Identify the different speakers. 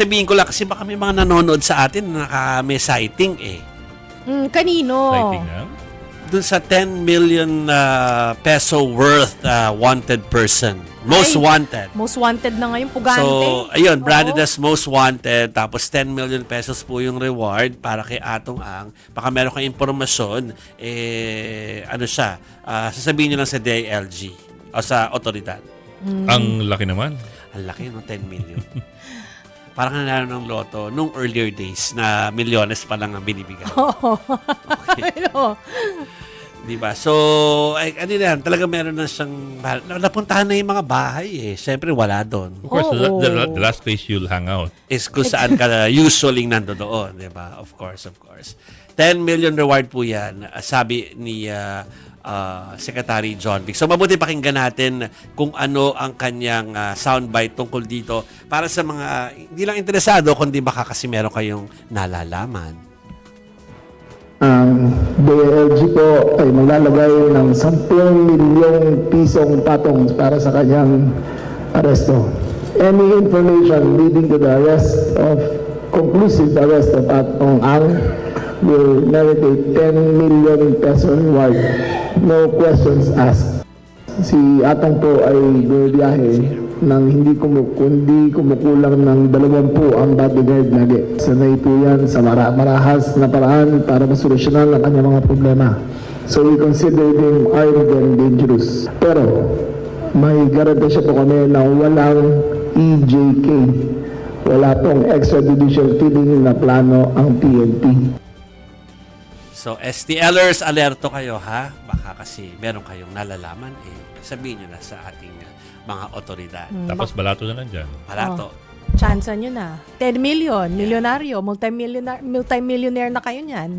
Speaker 1: sabihin ko lang kasi baka may mga nanonood sa atin na may sighting eh.
Speaker 2: Kanino?
Speaker 3: Sighting nga.
Speaker 1: Dun sa 10 million peso worth wanted person. Most
Speaker 2: Ay,
Speaker 1: wanted.
Speaker 2: Most wanted na ngayon, pugante.
Speaker 1: So, ayun, branded
Speaker 2: Oo.
Speaker 1: as most wanted, tapos 10 million pesos po yung reward para kay Atong Ang. Baka meron kayong impormasyon, ano siya, sasabihin nyo lang sa DILG o sa otoridad.
Speaker 3: Ang laki naman.
Speaker 1: Ang laki, no? 10 million. Parang nanalo ng loto nung earlier days na milyones pa lang ang binibigay.
Speaker 2: Oo.
Speaker 1: Okay.
Speaker 2: Ano?
Speaker 1: Diba? So, ano yan, talaga meron na siyang, napuntahan na yung mga bahay eh. Siyempre, wala doon.
Speaker 3: Of course,
Speaker 2: Oo.
Speaker 3: the last place you'll hang out.
Speaker 1: Is kung saan ka usually nandoon, di ba? Of course, of course. 10 million reward po yan, sabi ni Secretary John Vic. So, mabuti pakinggan natin kung ano ang kanyang soundbite tungkol dito para sa mga hindi lang interesado, kundi baka kasi meron kayong nalalaman.
Speaker 4: Ang DILG po ay maglalagay ng 10 milyong pisong patong para sa kanyang aresto. Any information leading to the conclusive arrest of Atong Ang will merit 10 million peso reward. No questions asked. Si Atong po ay bumibiyahe nang hindi kumukulang ng 20 ang bodyguard lagi. Sanay po yan sa marahas na paraan para masolusyonan ang kanyang mga problema. So we consider him armed and dangerous. Pero may garantisya po kami na walang EJK. Wala pong extrajudicial killing na plano ang PNP.
Speaker 1: So, STLers, alerto kayo ha. Baka kasi meron kayong nalalaman, sabihin nyo na sa ating mga otoridad.
Speaker 3: Tapos balato na nandyan.
Speaker 1: Palato.
Speaker 2: Chance nyo na. 10 million, milyonaryo, multimillionaire na kayo niyan.